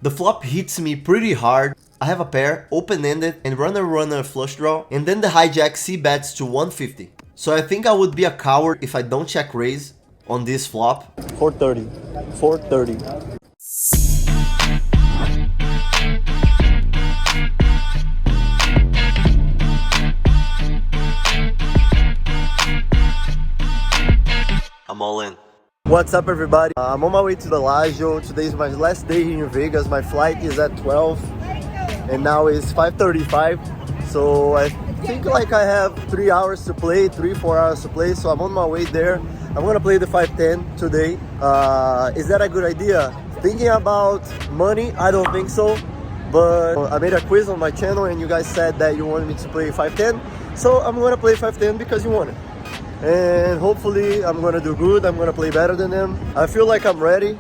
The flop hits me pretty hard. I have a pair, open-ended, and runner flush draw, and then the hijack c-bets to 150. So I think I would be a coward if I don't check raise on this flop. 430, 430. I'm all in. What's up, everybody? I'm on my way to the Bellagio. Today is my last day here in Vegas. My flight is at 12 and now it's 5:35. So I think like I have 3 hours to play, 4 hours to play. So I'm on my way there. I'm gonna play the 510 today. Is that a good idea? Thinking about money, I don't think so. But I made a quiz on my channel and you guys said that you wanted me to play 510. So I'm gonna play 510 because you wanted. And hopefully I'm gonna do good. I'm gonna play better than them. I feel like I'm ready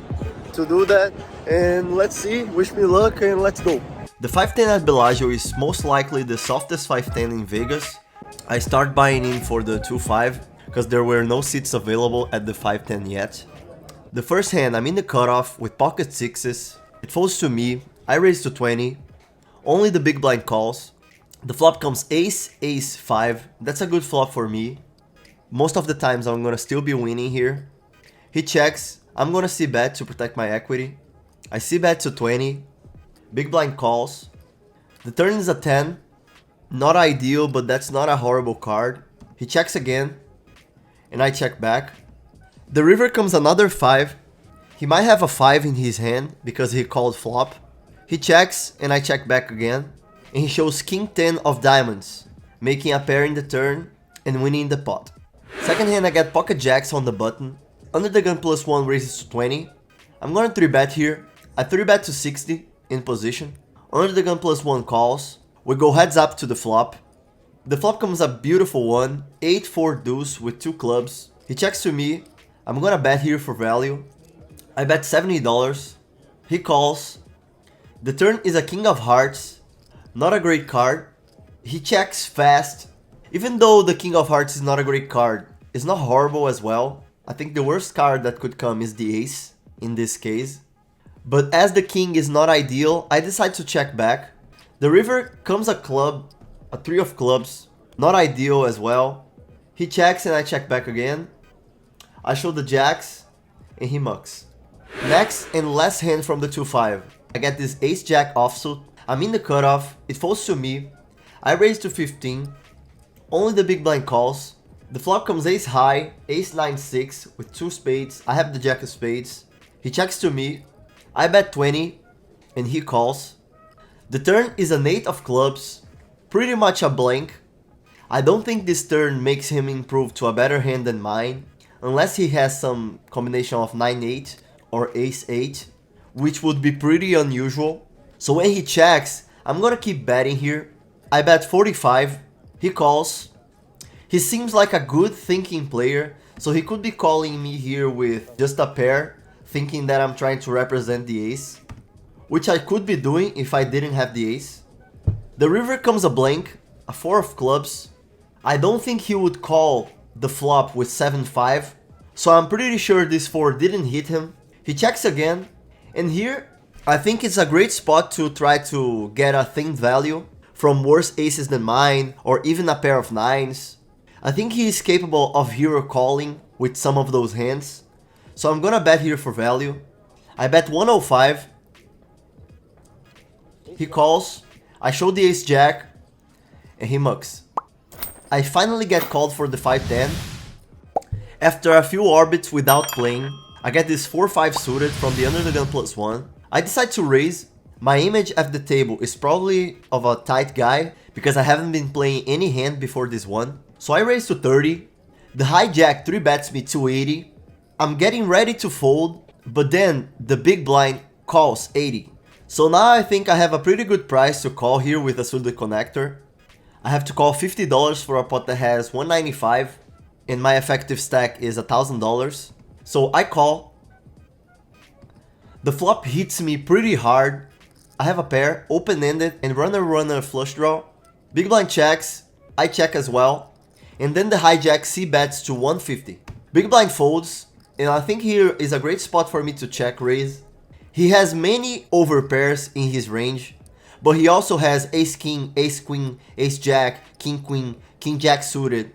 to do that, and let's see. Wish me luck and let's go. The 510 at Bellagio is most likely the softest 510 in Vegas. I start buying in for the 2-5 because there were no seats available at the 510 yet. The first hand, I'm in the cutoff with pocket sixes. It folds to me. I raise to 20. Only the big blind calls. The flop comes ace, ace 5. That's a good flop for me. Most of the times I'm gonna still be winning here. He checks, I'm gonna c-bet to protect my equity. I c-bet to 20, big blind calls. The turn is a 10, not ideal, but that's not a horrible card. He checks again, and I check back. The river comes another 5. He might have a 5 in his hand because he called flop. He checks, and I check back again, and he shows king 10 of diamonds, making a pair in the turn and winning the pot. Second hand, I get pocket jacks on the button. Under the gun +1 raises to 20. I'm gonna 3-bet here. I 3-bet to 60 in position. Under the gun +1 calls. We go heads up to the flop. The flop comes a beautiful one. 8-4 deuce with 2 clubs. He checks to me. I'm gonna bet here for value. I bet $70. He calls. The turn is a king of hearts. Not a great card. He checks fast. Even though the king of hearts is not a great card, it's not horrible as well. I think the worst card that could come is the ace in this case. But as the king is not ideal, I decide to check back. The river comes a club, a 3 of clubs, not ideal as well. He checks and I check back again. I show the jacks and he mucks. Next and last hand from the 2-5. I get this ace jack offsuit. I'm in the cutoff, it falls to me. I raise to 15. Only the big blind calls. The flop comes ace high, ace 9-6 with 2 spades. I have the jack of spades. He checks to me. I bet 20 and he calls. The turn is an 8 of clubs, pretty much a blank. I don't think this turn makes him improve to a better hand than mine, unless he has some combination of 9-8 or ace 8, which would be pretty unusual. So when he checks, I'm gonna keep betting here. I bet 45. He calls. He seems like a good thinking player, so he could be calling me here with just a pair, thinking that I'm trying to represent the ace, which I could be doing if I didn't have the ace. The river comes a blank, a 4 of clubs. I don't think he would call the flop with 7-5, so I'm pretty sure this 4 didn't hit him. He checks again, and here I think it's a great spot to try to get a thin value from worse aces than mine, or even a pair of 9s. I think he is capable of hero calling with some of those hands, so I'm gonna bet here for value. I bet 105. He calls. I show the ace jack, and he mucks. I finally get called for the 510. After a few orbits without playing, I get this 4-5 suited from the under the gun +1. I decide to raise. My image at the table is probably of a tight guy because I haven't been playing any hand before this one. So I raise to 30. The hijack 3-bets me 280. I'm getting ready to fold, but then the big blind calls 80. So now I think I have a pretty good price to call here with a suited connector. I have to call $50 for a pot that has 195 and my effective stack is $1,000. So I call. The flop hits me pretty hard. I have a pair, open-ended, and runner flush draw. Big blind checks, I check as well, and then the hijack c-bets to 150. Big blind folds, and I think here is a great spot for me to check raise. He has many overpairs in his range, but he also has ace king, ace queen, ace jack, king queen, king jack suited.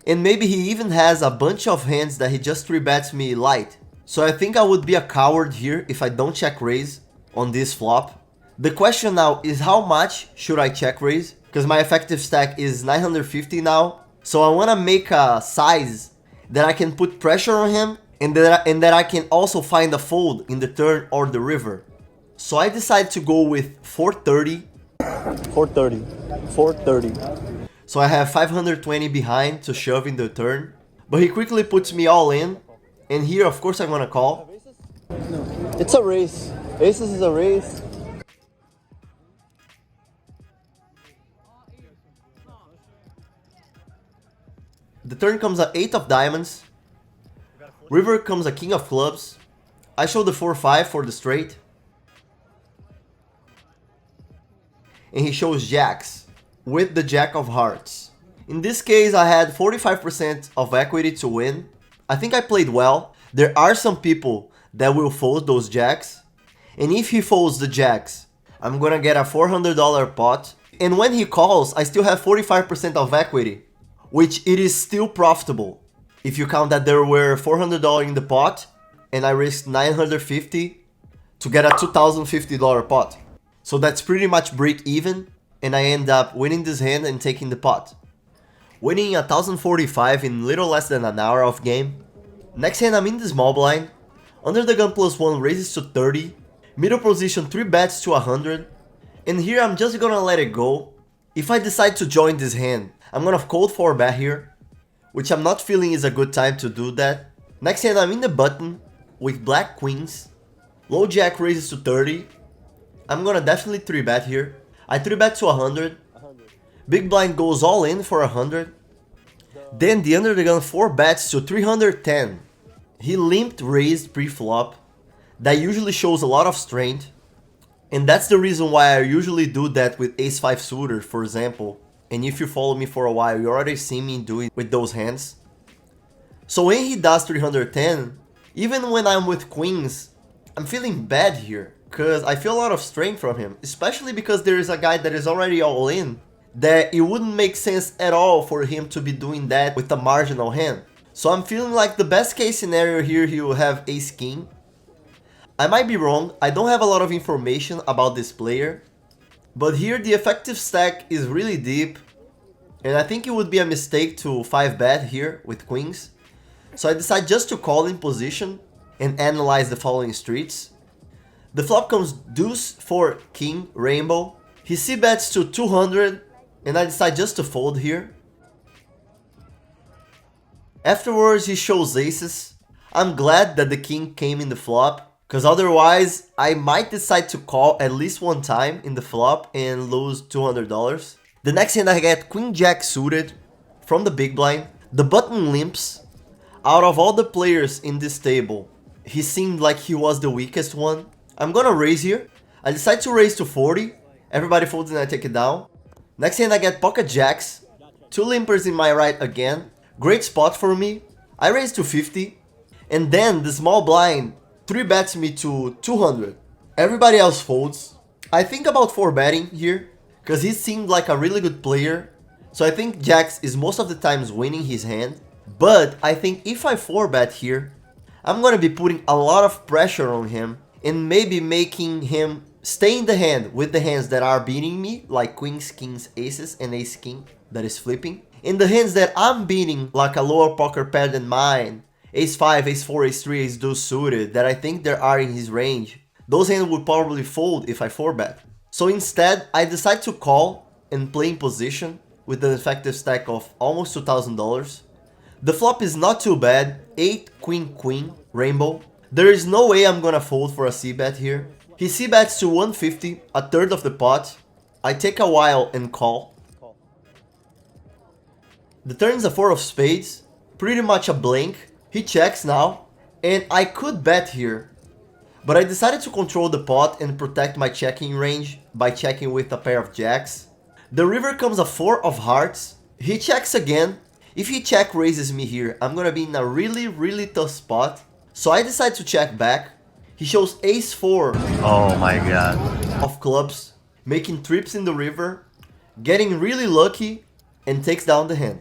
And maybe he even has a bunch of hands that he just 3-bets me light. So I think I would be a coward here if I don't check raise on this flop. The question now is how much should I check raise? Because my effective stack is 950 now. So I want to make a size that I can put pressure on him and that I can also find a fold in the turn or the river. So I decided to go with 430. 430. 430. So I have 520 behind to shove in the turn. But he quickly puts me all in. And here, of course, I'm gonna call. It's a race. Aces is a race. The turn comes a 8 of diamonds. River comes a king of clubs. I show the 4-5 for the straight. And he shows jacks with the jack of hearts. In this case, I had 45% of equity to win. I think I played well. There are some people that will fold those jacks. And if he folds the jacks, I'm gonna get a $400 pot. And when he calls, I still have 45% of equity, which it is still profitable. If you count that there were $400 in the pot and I risked $950 to get a $2,050 pot. So that's pretty much break even, and I end up winning this hand and taking the pot. Winning 1,045 in little less than an hour of game. Next hand I'm in the small blind. Under the gun +1 raises to 30. Middle position 3-bets to 100. And here I'm just gonna let it go. If I decide to join this hand, I'm gonna cold 4-bet here, which I'm not feeling is a good time to do that. Next hand I'm in the button with black queens. Low jack raises to 30. I'm gonna definitely 3-bet here. I 3-bet to 100. Big blind goes all in for 100. Then the under the gun 4-bets to 310. He limped raised pre-flop. That usually shows a lot of strength. And that's the reason why I usually do that with ace-5 suitor, for example. And if you follow me for a while, you already see me do it with those hands. So when he does 310, even when I'm with queens, I'm feeling bad here, because I feel a lot of strength from him, especially because there is a guy that is already all in, that it wouldn't make sense at all for him to be doing that with a marginal hand. So I'm feeling like the best case scenario here, he will have ace king. I might be wrong, I don't have a lot of information about this player, but here the effective stack is really deep, and I think it would be a mistake to 5-bet here with queens. So I decide just to call in position and analyze the following streets. The flop comes deuce 4 king rainbow. He c-bets to 200 and I decide just to fold here. Afterwards he shows aces. I'm glad that the king came in the flop, because otherwise I might decide to call at least one time in the flop and lose $200. The next hand I get queen jack suited from the big blind. The button limps. Out of all the players in this table, he seemed like he was the weakest one. I'm gonna raise here. I decide to raise to 40. Everybody folds and I take it down. Next hand I get pocket jacks. 2 limpers in my right again. Great spot for me. I raise to 50. And then the small blind 3-bets me to 200. Everybody else folds. I think about 4-betting here, because he seemed like a really good player. So I think jacks is most of the times winning his hand. But I think if I 4-bet here, I'm gonna be putting a lot of pressure on him and maybe making him stay in the hand with the hands that are beating me, like queens, kings, aces, and ace king that is flipping. In the hands that I'm beating, like a lower poker pair than mine, ace 5, ace 4, ace 3, ace deuce suited, that I think there are in his range, those hands would probably fold if I 4-bet. So instead, I decide to call and play in position with an effective stack of almost $2,000. The flop is not too bad, 8 queen queen rainbow. There is no way I'm gonna fold for a c-bet here. He c-bets to 150, a third of the pot. I take a while and call. The turn is a 4 of spades, pretty much a blank. He checks now, and I could bet here, but I decided to control the pot and protect my checking range by checking with a pair of jacks. The river comes a 4 of hearts. He checks again. If he check raises me here, I'm gonna be in a really tough spot. So I decide to check back. he shows ace 4 Oh my god. of clubs, making trips in the river, getting really lucky, and takes down the hand.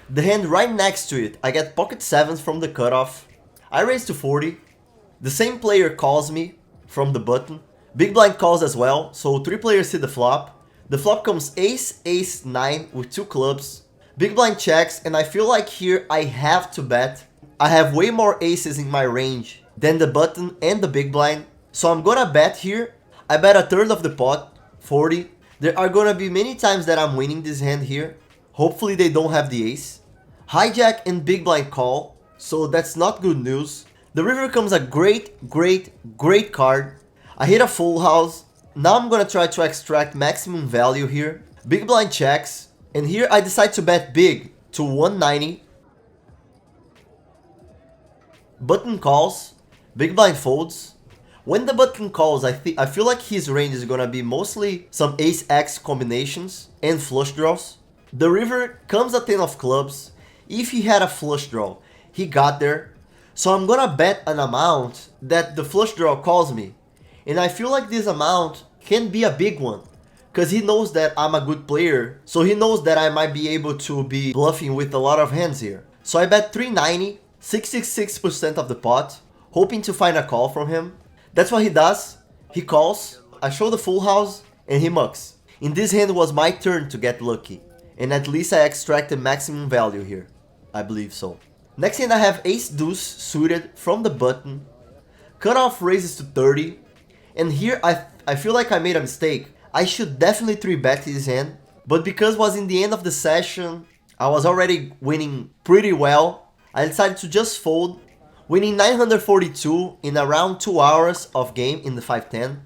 The hand right next to it, I get pocket 7s from the cutoff. I raise to 40. The same player calls me from the button. Big blind calls as well, so 3 players see the flop. The flop comes ace, ace, 9 with 2 clubs. Big blind checks, and I feel like here I have to bet. I have way more aces in my range than the button and the big blind, so I'm gonna bet here. I bet a third of the pot, 40. There are gonna be many times that I'm winning this hand here. Hopefully they don't have the ace. Hijack and big blind call, so that's not good news. The river comes a great card. I hit a full house. Now I'm gonna try to extract maximum value here. Big blind checks, and here I decide to bet big to 190. Button calls, big blind folds. When the button calls, I feel like his range is gonna be mostly some ace-x combinations and flush draws. The river comes a 10 of clubs. If he had a flush draw, he got there. So I'm gonna bet an amount that the flush draw calls me. And I feel like this amount can be a big one, because he knows that I'm a good player, so he knows that I might be able to be bluffing with a lot of hands here. So I bet 390, 66% of the pot, hoping to find a call from him. That's what he does. He calls, I show the full house, and he mucks. In this hand was my turn to get lucky, and at least I extracted maximum value here. I believe so. Next hand I have ace deuce suited from the button. Cutoff raises to 30. And here I feel like I made a mistake. I should definitely 3-bet this hand. But because it was in the end of the session, I was already winning pretty well. I decided to just fold, winning 942 in around 2 hours of game in the 5-10.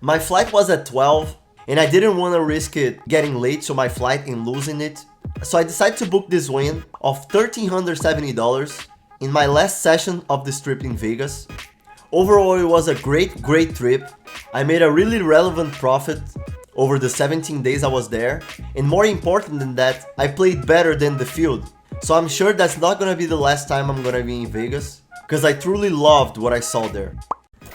My flight was at 12, and I didn't want to risk it getting late to my flight and losing it. So I decided to book this win of $1,370 in my last session of this trip in Vegas. Overall, it was a great trip. I made a really relevant profit over the 17 days I was there. And more important than that, I played better than the field. So I'm sure that's not gonna be the last time I'm gonna be in Vegas, because I truly loved what I saw there.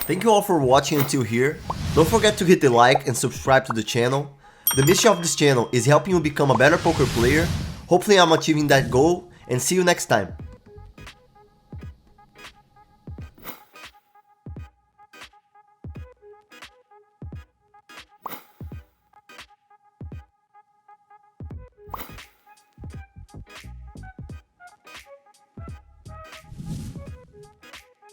Thank you all for watching until here. Don't forget to hit the like and subscribe to the channel. The mission of this channel is helping you become a better poker player. Hopefully I'm achieving that goal, and see you next time.